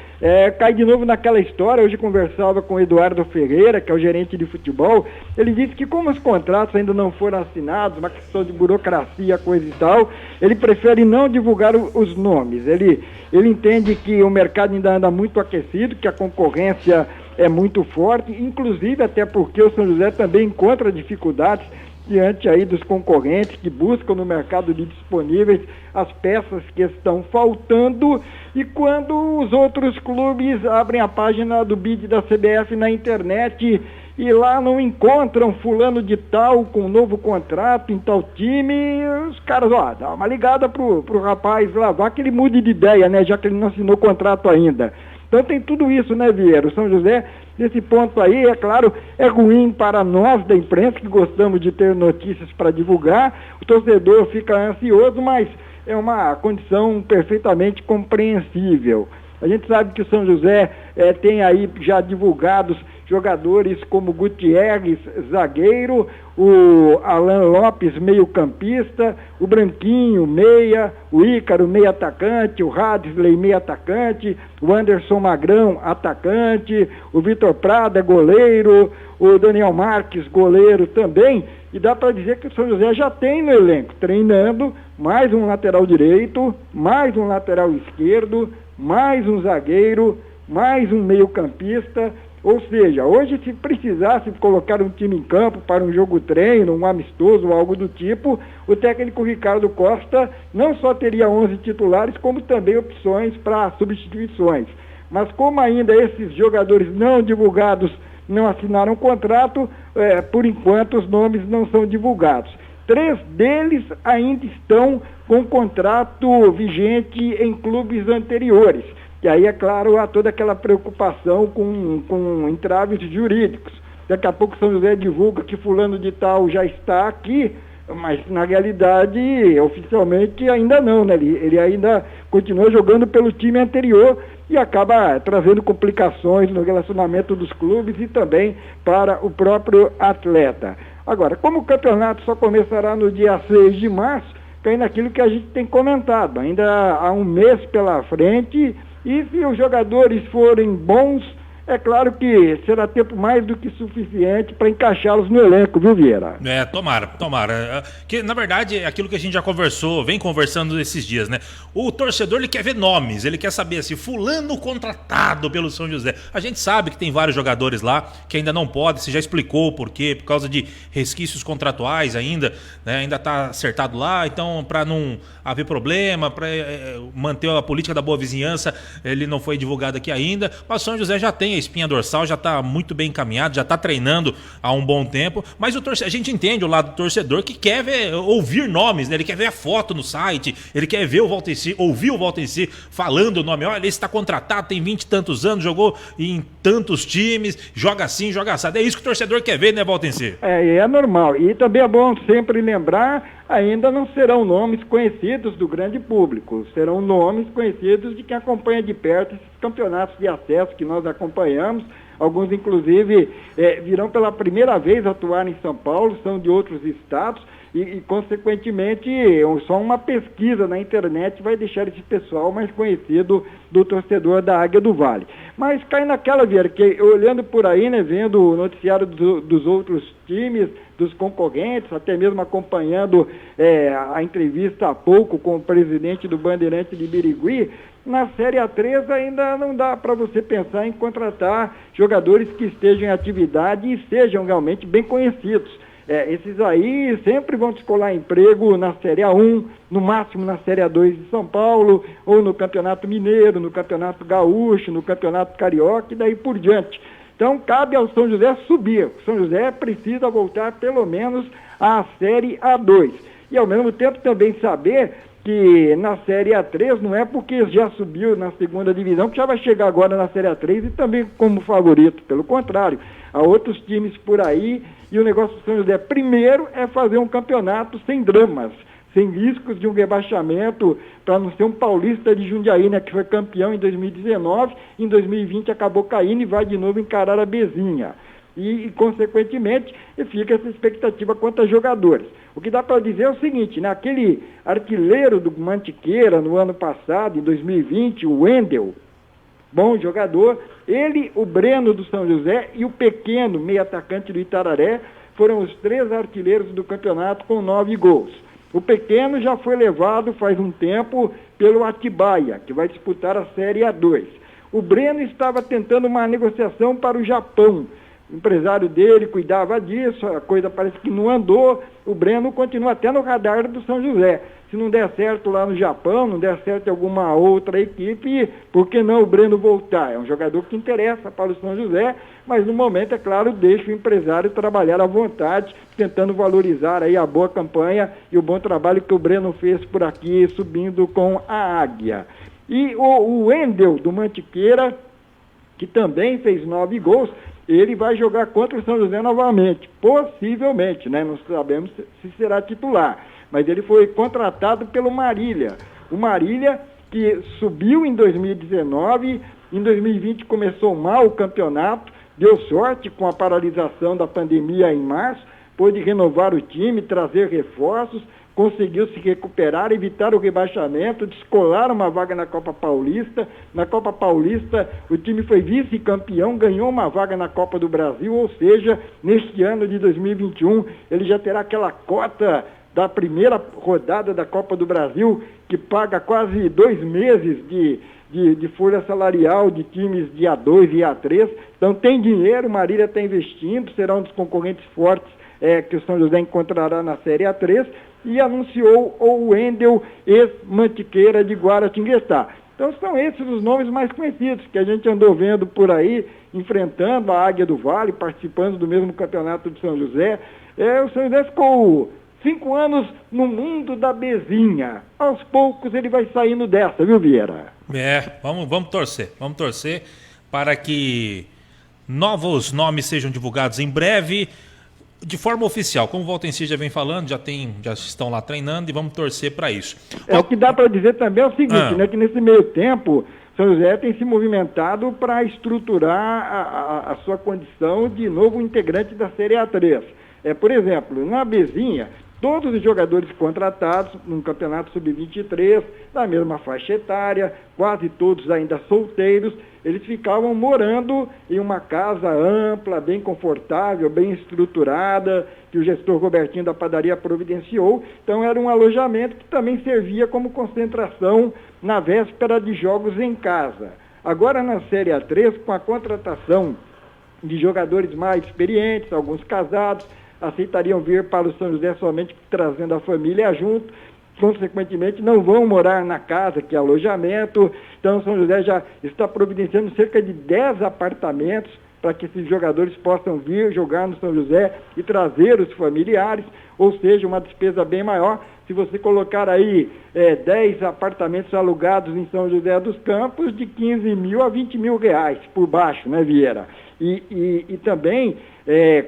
cai de novo naquela história. Hoje conversava com o Eduardo Ferreira, que é o gerente de futebol. Ele disse que como os contratos ainda não foram assinados, uma questão de burocracia, coisa e tal, ele prefere não divulgar os nomes. Ele entende que o mercado ainda anda muito aquecido, que a concorrência é muito forte, inclusive até porque o São José também encontra dificuldades diante aí dos concorrentes que buscam no mercado de disponíveis as peças que estão faltando, e quando os outros clubes abrem a página do BID da CBF na internet e lá não encontram fulano de tal com novo contrato em tal time, os caras, dá uma ligada pro rapaz lá, vá que ele mude de ideia, né, já que ele não assinou contrato ainda. Então tem tudo isso, né, Vieira? O São José, nesse ponto aí, é claro, é ruim para nós da imprensa, que gostamos de ter notícias para divulgar, o torcedor fica ansioso, mas é uma condição perfeitamente compreensível. A gente sabe que o São José tem aí já divulgados jogadores como Gutierrez, zagueiro, o Alan Lopes, meio-campista, o Branquinho, meia, o Ícaro, meio-atacante, o Hadley, meio-atacante, o Anderson Magrão, atacante, o Vitor Prada, goleiro, o Daniel Marques, goleiro também, e dá para dizer que o São José já tem no elenco, treinando mais um lateral direito, mais um lateral esquerdo, mais um zagueiro, mais um meio-campista. Ou seja, hoje, se precisasse colocar um time em campo para um jogo treino, um amistoso ou algo do tipo, o técnico Ricardo Costa não só teria 11 titulares, como também opções para substituições. Mas como ainda esses jogadores não divulgados não assinaram contrato, por enquanto os nomes não são divulgados. 3 deles ainda estão com contrato vigente em clubes anteriores. E aí, é claro, há toda aquela preocupação com entraves jurídicos. Daqui a pouco o São José divulga que fulano de tal já está aqui, mas na realidade, oficialmente, ainda não, né? Ele ainda continua jogando pelo time anterior e acaba trazendo complicações no relacionamento dos clubes e também para o próprio atleta. Agora, como o campeonato só começará no dia 6 de março, cai naquilo que a gente tem comentado. Ainda há um mês pela frente. E se os jogadores forem bons, é claro que será tempo mais do que suficiente para encaixá-los no elenco, viu, Vieira? Tomara. Que, na verdade, é aquilo que a gente já vem conversando esses dias, né? O torcedor, ele quer ver nomes, ele quer saber se fulano contratado pelo São José. A gente sabe que tem vários jogadores lá que ainda não podem, você já explicou o porquê, por causa de resquícios contratuais ainda, né? Ainda está acertado lá, então para não haver problema, para manter a política da boa vizinhança, ele não foi divulgado aqui ainda, mas o São José já tem a espinha dorsal, já está muito bem encaminhado, já está treinando há um bom tempo, mas a gente entende o lado do torcedor que quer ouvir nomes, né? Ele quer ver a foto no site, ele quer ver ouvir o Valtencir falando o nome, olha, ele está contratado, tem 20 e tantos anos, jogou em tantos times, joga assim, joga assado, é isso que o torcedor quer ver, né, Valtencir? É normal, e também é bom sempre lembrar, ainda não serão nomes conhecidos do grande público, serão nomes conhecidos de quem acompanha de perto esses campeonatos de acesso que nós acompanhamos. Alguns, inclusive, virão pela primeira vez atuar em São Paulo, são de outros estados e consequentemente, só uma pesquisa na internet vai deixar esse pessoal mais conhecido do torcedor da Águia do Vale. Mas cai naquela, Vieira, que olhando por aí, né, vendo o noticiário dos outros times, dos concorrentes, até mesmo acompanhando a entrevista há pouco com o presidente do Bandeirante de Birigui, na Série A3 ainda não dá para você pensar em contratar jogadores que estejam em atividade e sejam realmente bem conhecidos. Esses aí sempre vão descolar emprego na Série A1, no máximo na Série A2 de São Paulo, ou no Campeonato Mineiro, no Campeonato Gaúcho, no Campeonato Carioca e daí por diante. Então, cabe ao São José subir. O São José precisa voltar, pelo menos, à Série A2. E, ao mesmo tempo, também saber que na Série A3 não é porque já subiu na segunda divisão que já vai chegar agora na Série A3 e também como favorito. Pelo contrário, há outros times por aí e o negócio do São José, primeiro, é fazer um campeonato sem dramas, sem riscos de um rebaixamento, para não ser um paulista de Jundiaí, né, que foi campeão em 2019, em 2020 acabou caindo e vai de novo encarar a Bezinha. E consequentemente, fica essa expectativa quanto a jogadores. O que dá para dizer é o seguinte, né, aquele artilheiro do Mantiqueira no ano passado, em 2020, o Wendel, bom jogador, ele, o Breno do São José e o Pequeno, meio atacante do Itararé, foram os 3 artilheiros do campeonato com 9 gols. O Pequeno já foi levado faz um tempo pelo Atibaia, que vai disputar a Série A2. O Breno estava tentando uma negociação para o Japão. O empresário dele cuidava disso, a coisa parece que não andou. O Breno continua até no radar do São José. Se não der certo lá no Japão, não der certo em alguma outra equipe, por que não o Breno voltar? É um jogador que interessa para o São José, mas no momento, é claro, deixa o empresário trabalhar à vontade, tentando valorizar aí a boa campanha e o bom trabalho que o Breno fez por aqui, subindo com a Águia. E o Wendel do Mantiqueira, que também fez 9 gols, ele vai jogar contra o São José novamente, possivelmente, né? Não sabemos se será titular, mas ele foi contratado pelo Marília. O Marília, que subiu em 2019, em 2020 começou mal o campeonato, deu sorte com a paralisação da pandemia em março, pôde renovar o time, trazer reforços, conseguiu se recuperar, evitar o rebaixamento, descolar uma vaga na Copa Paulista. Na Copa Paulista, o time foi vice-campeão, ganhou uma vaga na Copa do Brasil, ou seja, neste ano de 2021, ele já terá aquela cota da primeira rodada da Copa do Brasil, que paga quase 2 meses de folha salarial de times de A2 e A3. Então tem dinheiro, o Marília está investindo, será um dos concorrentes fortes que o São José encontrará na Série A3, e anunciou o Wendel, ex-Mantiqueira de Guaratinguetá. Então são esses os nomes mais conhecidos que a gente andou vendo por aí, enfrentando a Águia do Vale, participando do mesmo campeonato de São José. O São José ficou 5 anos no mundo da Bezinha. Aos poucos ele vai saindo dessa, viu, Vieira? Vamos torcer para que novos nomes sejam divulgados em breve, de forma oficial. Como o Valtencir já vem falando, já estão lá treinando e vamos torcer para isso. O que dá para dizer também é o seguinte, né, que nesse meio tempo, São José tem se movimentado para estruturar a sua condição de novo integrante da Série A3. Por exemplo, na Bezinha, todos os jogadores contratados no Campeonato Sub-23, da mesma faixa etária, quase todos ainda solteiros, eles ficavam morando em uma casa ampla, bem confortável, bem estruturada, que o gestor Robertinho da padaria providenciou. Então era um alojamento que também servia como concentração na véspera de jogos em casa. Agora na Série A3, com a contratação de jogadores mais experientes, alguns casados, aceitariam vir para o São José somente trazendo a família junto, consequentemente não vão morar na casa, que é alojamento. Então o São José já está providenciando cerca de 10 apartamentos para que esses jogadores possam vir jogar no São José e trazer os familiares, ou seja, uma despesa bem maior. Se você colocar aí 10 apartamentos alugados em São José dos Campos, de 15 mil a 20 mil reais por baixo, né, Vieira? E também,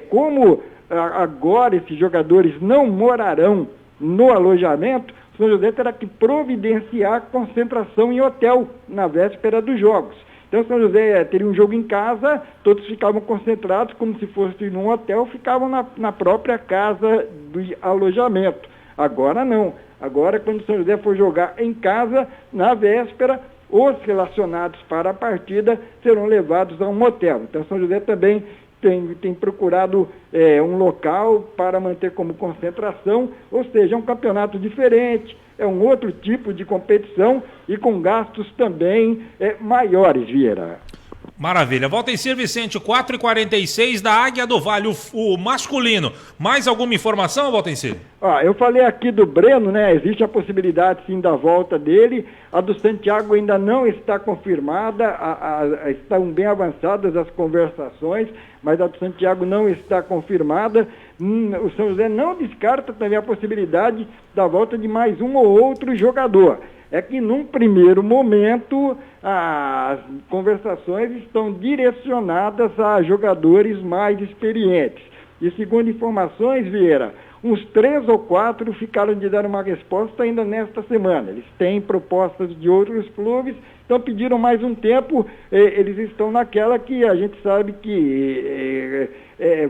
como agora esses jogadores não morarão no alojamento, São José terá que providenciar concentração em hotel na véspera dos jogos. Então São José teria um jogo em casa, todos ficavam concentrados como se fosse num hotel, ficavam na própria casa do alojamento. Agora não. Agora, quando São José for jogar em casa, na véspera, os relacionados para a partida serão levados a um hotel. Então São José também tem procurado um local para manter como concentração, ou seja, é um campeonato diferente, é um outro tipo de competição e com gastos também maiores, Vieira. Maravilha. Valtencir Vicente, 4h46 da Águia do Vale, o masculino. Mais alguma informação, Valtencir? Eu falei aqui do Breno, né? Existe a possibilidade sim da volta dele. A do Santiago ainda não está confirmada, estão bem avançadas as conversações, mas a do Santiago não está confirmada. O São José não descarta também a possibilidade da volta de mais um ou outro jogador. É que num primeiro momento as conversações estão direcionadas a jogadores mais experientes. E segundo informações, Vieira, uns 3 ou 4 ficaram de dar uma resposta ainda nesta semana. Eles têm propostas de outros clubes, então pediram mais um tempo. Eles estão naquela que a gente sabe que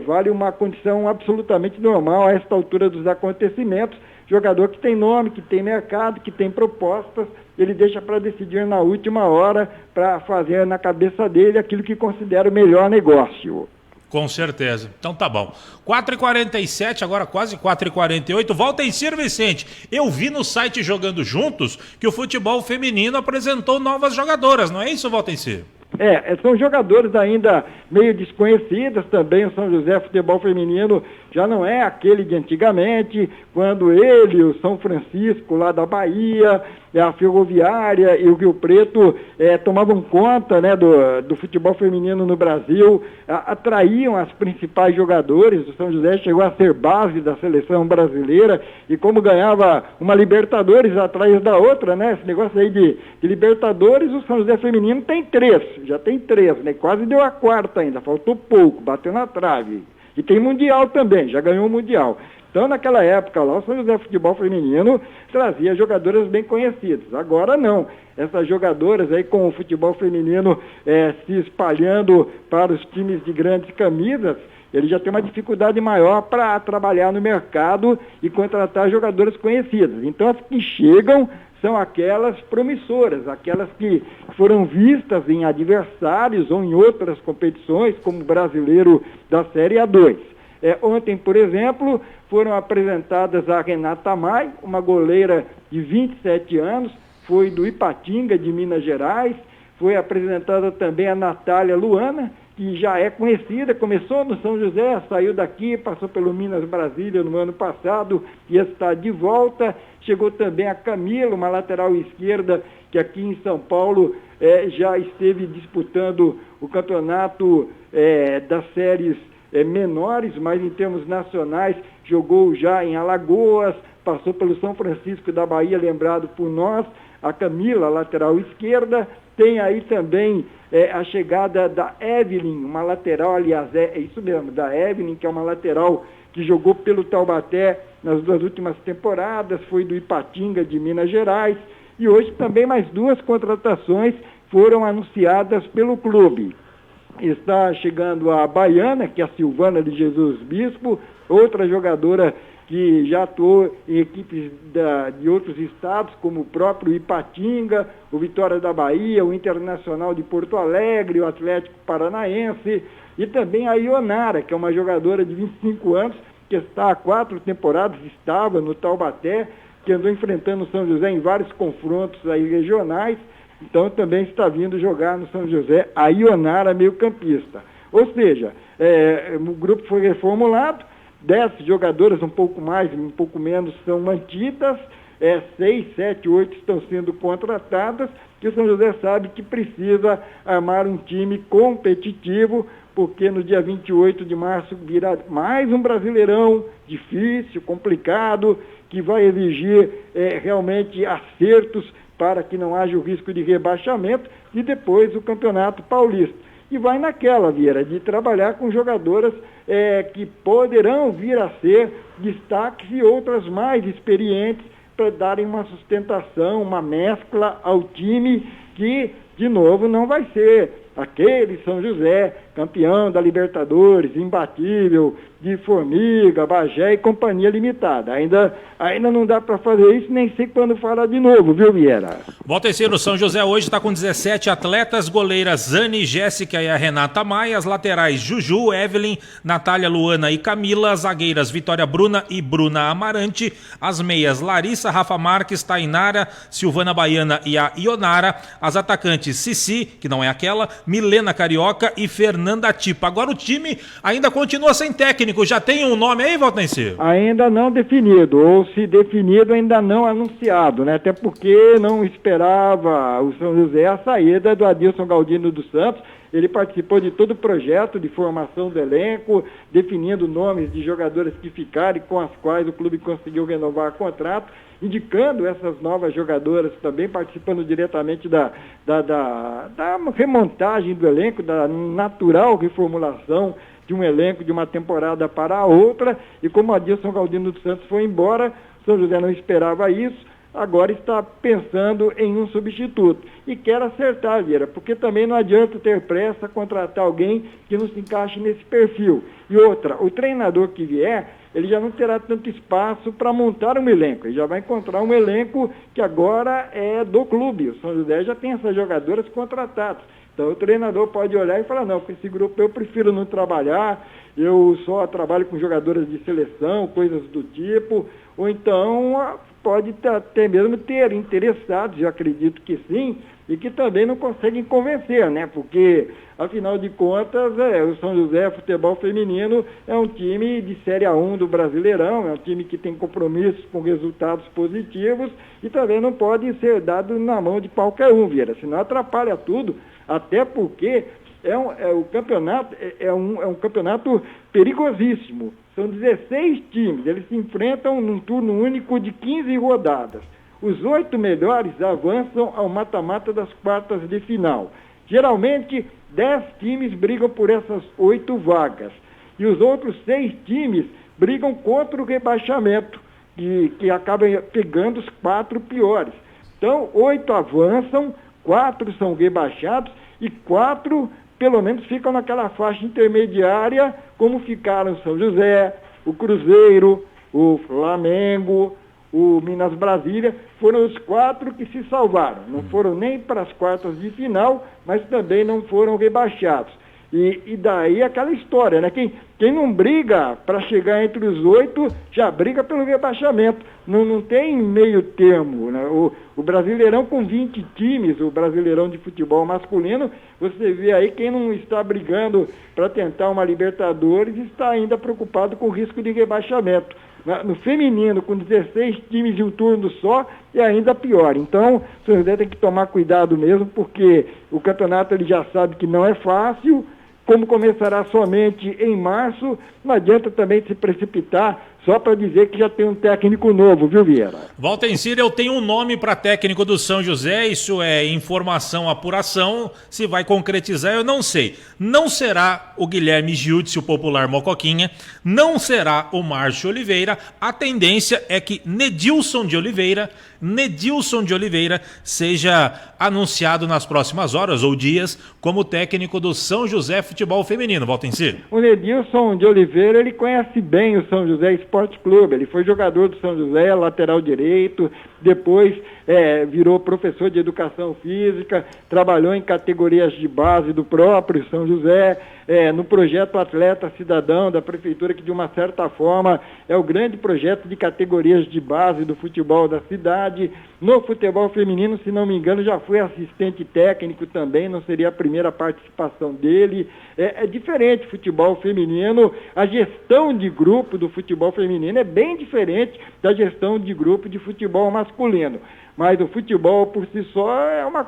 vale uma condição absolutamente normal a esta altura dos acontecimentos. Jogador que tem nome, que tem mercado, que tem propostas, ele deixa para decidir na última hora, para fazer na cabeça dele aquilo que considera o melhor negócio. Com certeza. Então tá bom. 4h47, agora quase 4h48. Valtencir Vicente, eu vi no site Jogando Juntos que o futebol feminino apresentou novas jogadoras, não é isso, Valtencir? São jogadores ainda meio desconhecidas também. O São José Futebol Feminino já não é aquele de antigamente, quando ele, o São Francisco lá da Bahia, a Ferroviária e o Rio Preto tomavam conta, né, do futebol feminino no Brasil, atraíam as principais jogadores. O São José chegou a ser base da seleção brasileira e como ganhava uma Libertadores atrás da outra, né, esse negócio aí de Libertadores, o São José Feminino já tem três, né, quase deu a quarta ainda, faltou pouco, bateu na trave. E tem Mundial também, já ganhou o Mundial. Então, naquela época lá, o São José Futebol Feminino trazia jogadoras bem conhecidas. Agora não. Essas jogadoras aí com o futebol feminino se espalhando para os times de grandes camisas, ele já tem uma dificuldade maior para trabalhar no mercado e contratar jogadoras conhecidas. Então, as que chegam são aquelas promissoras, aquelas que foram vistas em adversários ou em outras competições, como brasileiro da Série A2. Ontem, por exemplo, foram apresentadas a Renata Mai, uma goleira de 27 anos, foi do Ipatinga, de Minas Gerais. Foi apresentada também a Natália Luana, que já é conhecida, começou no São José, saiu daqui, passou pelo Minas Brasília no ano passado e está de volta. Chegou também a Camila, uma lateral esquerda, que aqui em São Paulo já esteve disputando o campeonato das séries menores, mas em termos nacionais jogou já em Alagoas, passou pelo São Francisco da Bahia, lembrado por nós, a Camila, lateral esquerda. Tem aí também a chegada da Evelyn, uma lateral, aliás, é isso mesmo, da Evelyn, que é uma lateral que jogou pelo Taubaté nas 2 últimas temporadas, foi do Ipatinga, de Minas Gerais, e hoje também mais 2 contratações foram anunciadas pelo clube. Está chegando a baiana, que é a Silvana de Jesus Bispo, outra jogadora que já atuou em equipes de outros estados, como o próprio Ipatinga, o Vitória da Bahia, o Internacional de Porto Alegre, o Atlético Paranaense, e também a Ionara, que é uma jogadora de 25 anos, que está há 4 temporadas, estava no Taubaté, que andou enfrentando o São José em vários confrontos aí regionais, então também está vindo jogar no São José a Ionara, meio-campista. Ou seja, o grupo foi reformulado, 10 jogadoras, um pouco mais, um pouco menos, são mantidas, 6, 7, 8 estão sendo contratadas, que o São José sabe que precisa armar um time competitivo, porque no dia 28 de março virá mais um Brasileirão difícil, complicado, que vai exigir realmente acertos para que não haja o risco de rebaixamento, e depois o Campeonato Paulista. E vai naquela, Vieira, de trabalhar com jogadoras que poderão vir a ser destaques e outras mais experientes para darem uma sustentação, uma mescla ao time que, de novo, não vai ser aquele São José campeão da Libertadores, imbatível, de Formiga, Bagé e Companhia Limitada. Ainda não dá para fazer isso, nem sei quando fará de novo, viu, Vieira? Volta em ser, o São José hoje está com 17 atletas, goleiras Zane, Jéssica e a Renata Maia, as laterais Juju, Evelyn, Natália, Luana e Camila, as zagueiras Vitória Bruna e Bruna Amarante, as meias Larissa, Rafa Marques, Tainara, Silvana Baiana e a Ionara, as atacantes Cici, que não é aquela, Milena Carioca e Fernanda Tipa. Agora o time ainda continua sem técnico. Já tem um nome aí, Valtenci? Ainda não definido, ou se definido, ainda não anunciado, né? Até porque não esperava o São José a saída do Adilson Galdino dos Santos. Ele participou de todo o projeto de formação do elenco, definindo nomes de jogadores que ficaram e com as quais o clube conseguiu renovar contrato, indicando essas novas jogadoras também, participando diretamente da remontagem do elenco, da natural reformulação de um elenco de uma temporada para a outra. E como Adilson Galdino dos Santos foi embora, São José não esperava isso, agora está pensando em um substituto. E quer acertar, Vieira, porque também não adianta ter pressa, contratar alguém que não se encaixe nesse perfil. E outra, o treinador que vier, ele já não terá tanto espaço para montar um elenco. Ele já vai encontrar um elenco que agora é do clube. O São José já tem essas jogadoras contratadas. Então o treinador pode olhar e falar, não, com esse grupo eu prefiro não trabalhar, eu só trabalho com jogadoras de seleção, coisas do tipo, ou então pode até mesmo ter interessados, eu acredito que sim, e que também não conseguem convencer, né? Porque, afinal de contas, o São José Futebol Feminino é um time de Série A1 do Brasileirão, é um time que tem compromissos com resultados positivos e também não pode ser dado na mão de qualquer um, Vieira, senão atrapalha tudo, até porque o campeonato é um campeonato perigosíssimo. São 16 times, eles se enfrentam num turno único de 15 rodadas. Os 8 melhores avançam ao mata-mata das quartas de final. Geralmente, 10 times brigam por essas 8 vagas. E os outros 6 times brigam contra o rebaixamento, que acaba pegando os 4 piores. Então, 8 avançam, 4 são rebaixados e 4, pelo menos, ficam naquela faixa intermediária, como ficaram o São José, o Cruzeiro, o Flamengo, o Minas Brasília. Foram os 4 que se salvaram. Não foram nem para as quartas de final, mas também não foram rebaixados. E daí aquela história, né? Quem não briga para chegar entre os 8, já briga pelo rebaixamento. Não tem meio termo, né? O Brasileirão com 20 times, o Brasileirão de futebol masculino, você vê aí quem não está brigando para tentar uma Libertadores está ainda preocupado com o risco de rebaixamento. No feminino, com 16 times em um turno só, é ainda pior. Então, o São José tem que tomar cuidado mesmo, porque o campeonato ele já sabe que não é fácil. Como começará somente em março, não adianta também se precipitar só para dizer que já tem um técnico novo, viu, Vieira? Valtencir, eu tenho um nome para técnico do São José, isso é informação, apuração, se vai concretizar eu não sei. Não será o Guilherme Giudice, o popular Mocoquinha, não será o Márcio Oliveira, a tendência é que Nedilson de Oliveira seja anunciado nas próximas horas ou dias como técnico do São José Futebol Feminino, Valtencir. O Nedilson de Oliveira, ele conhece bem o São José Esporte Clube, ele foi jogador do São José, lateral direito, depois virou professor de educação física, trabalhou em categorias de base do próprio São José, no projeto Atleta Cidadão da Prefeitura, que de uma certa forma é o grande projeto de categorias de base do futebol da cidade. No futebol feminino, se não me engano, já foi assistente técnico também, não seria a primeira participação dele. É diferente o futebol feminino, a gestão de grupo do futebol feminino é bem diferente da gestão de grupo de futebol masculino. Mas o futebol por si só é uma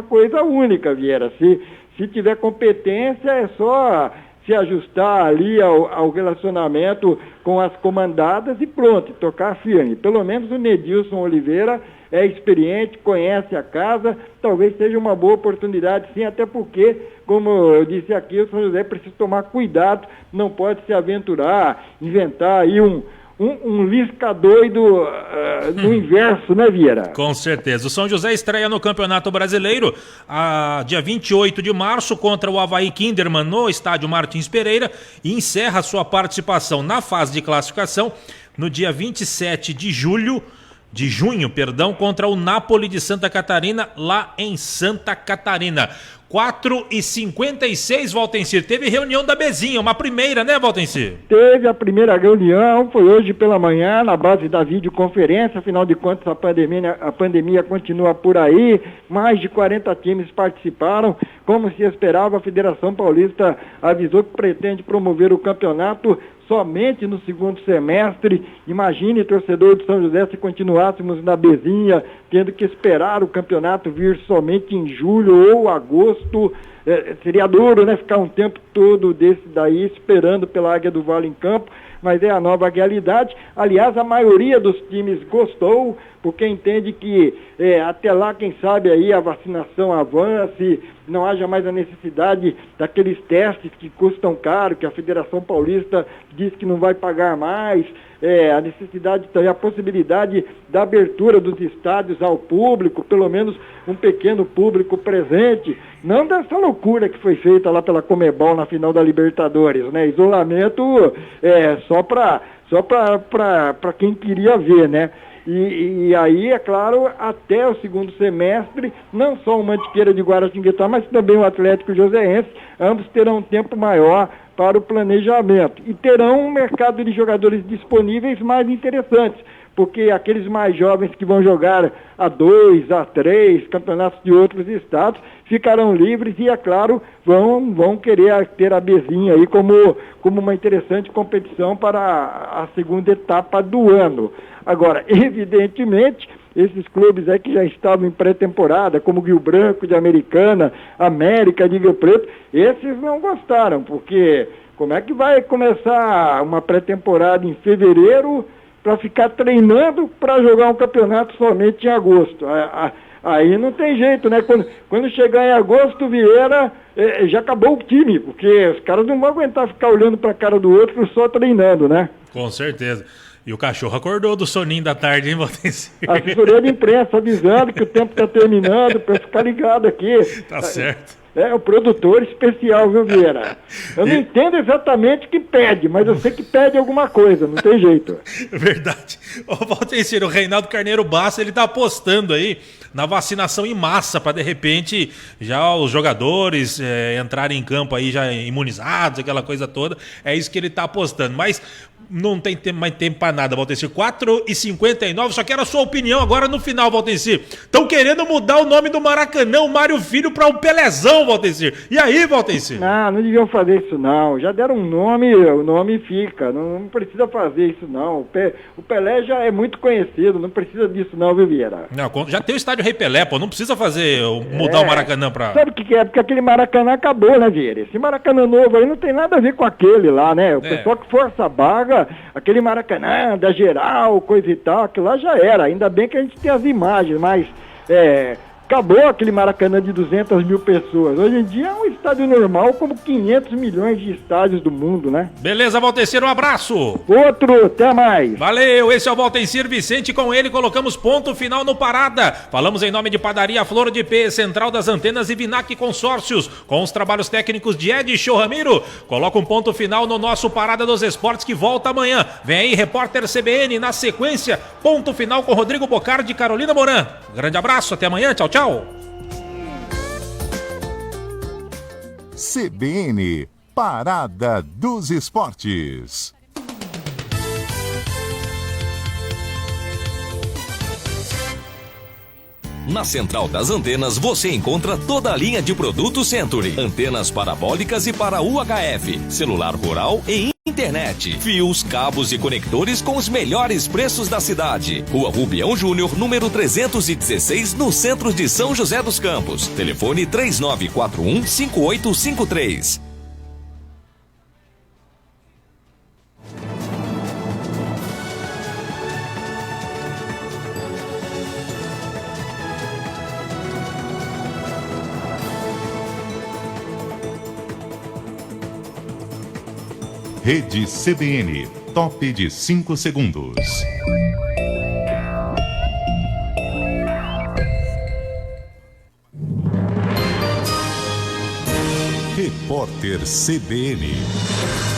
coisa única, Vieira. Se tiver competência, é só se ajustar ali ao relacionamento com as comandadas e pronto, tocar firme. Pelo menos o Nedilson Oliveira é experiente, conhece a casa, talvez seja uma boa oportunidade sim, até porque, como eu disse aqui, o São José precisa tomar cuidado, não pode se aventurar, inventar aí um Lisca doido no inverso, né, Vieira? Com certeza. O São José estreia no Campeonato Brasileiro dia 28 de março contra o Avaí Kinderman no estádio Martins Pereira e encerra sua participação na fase de classificação no dia 27 de junho, contra o Napoli de Santa Catarina, lá em Santa Catarina. 4h56, Valtencir. Teve reunião da Bezinha, uma primeira, né, Valtencir? Teve a primeira reunião, foi hoje pela manhã, na base da videoconferência. Afinal de contas, a pandemia continua por aí. Mais de 40 times participaram. Como se esperava, a Federação Paulista avisou que pretende promover o campeonato somente no segundo semestre. Imagine, torcedor do São José, se continuássemos na Bezinha, tendo que esperar o campeonato vir somente em julho ou agosto. Seria duro, né, ficar um tempo todo desse daí esperando pela Águia do Vale em campo, mas é a nova realidade. Aliás, a maioria dos times gostou, porque entende que até lá, quem sabe aí a vacinação avance, não haja mais a necessidade daqueles testes que custam caro, que a Federação Paulista diz que não vai pagar mais, a necessidade, a possibilidade da abertura dos estádios ao público, pelo menos um pequeno público presente, não dessa loucura que foi feita lá pela Conmebol na final da Libertadores, né? Isolamento só para quem queria ver, né? E aí, é claro, até o segundo semestre, não só o Mantiqueira de Guaratinguetá, mas também o Atlético Joseense, ambos terão um tempo maior para o planejamento. E terão um mercado de jogadores disponíveis mais interessantes, porque aqueles mais jovens que vão jogar A2, A3, campeonatos de outros estados, ficarão livres e, é claro, vão querer ter a Bezinha aí como uma interessante competição para a segunda etapa do ano. Agora, evidentemente, esses clubes aí que já estavam em pré-temporada, como Rio Branco de Americana, América de Rio Preto, esses não gostaram, porque como é que vai começar uma pré-temporada em fevereiro para ficar treinando para jogar um campeonato somente em agosto? Aí não tem jeito, né? Quando chegar em agosto, Vieira, já acabou o time, porque os caras não vão aguentar ficar olhando para a cara do outro só treinando, né? Com certeza. E o cachorro acordou do soninho da tarde, hein, Valtencir? A assessoria de imprensa avisando que o tempo está terminando, para ficar ligado aqui. Tá certo. O produtor especial, viu, Vieira? Eu não entendo exatamente o que pede, mas eu sei que pede alguma coisa, não tem jeito. Verdade. Ô, Valtencir, o Reinaldo Carneiro Bassa, ele tá apostando aí na vacinação em massa, para de repente já os jogadores entrarem em campo aí já imunizados, aquela coisa toda. É isso que ele tá apostando, mas não tem mais tempo para nada, Valtencir. 4h59, só quero a sua opinião agora no final, Valtencir. Estão querendo mudar o nome do Maracanã, o Mário Filho, para o Pelezão, Valtencir. E aí, Valtencir? Não deviam fazer isso não. Já deram um nome, o nome fica. Não precisa fazer isso não. O Pelé já é muito conhecido, não precisa disso não, viu, Vieira? Não, já tem o estádio Rei Pelé, pô, não precisa mudar o Maracanã pra... Sabe o que é? Porque aquele Maracanã acabou, né, Vieira? Esse Maracanã novo aí não tem nada a ver com aquele lá, né? O pessoal que força a barra, aquele Maracanã da geral, coisa e tal, aquilo lá já era. Ainda bem que a gente tem as imagens, mas acabou aquele Maracanã de 200 mil pessoas. Hoje em dia é um estádio normal, como 500 milhões de estádios do mundo, né? Beleza, Valtencir, um abraço. Outro, até mais. Valeu, esse é o Valtencir Vicente, com ele colocamos ponto final no Parada. Falamos em nome de Padaria Flor de P, Central das Antenas e Vinac Consórcios, com os trabalhos técnicos de Edson Ramiro. Coloca um ponto final no nosso Parada dos Esportes, que volta amanhã. Vem aí, repórter CBN, na sequência, ponto final com Rodrigo Bocardi e Carolina Moran. Grande abraço, até amanhã, tchau, tchau. CBN, Parada dos Esportes. Na Central das Antenas você encontra toda a linha de produtos Century. Antenas parabólicas e para UHF, celular rural e internet. Fios, cabos e conectores com os melhores preços da cidade. Rua Rubião Júnior, número 316, no centro de São José dos Campos. Telefone 3941-5853. Rede CBN, Top de 5 segundos. Repórter CBN.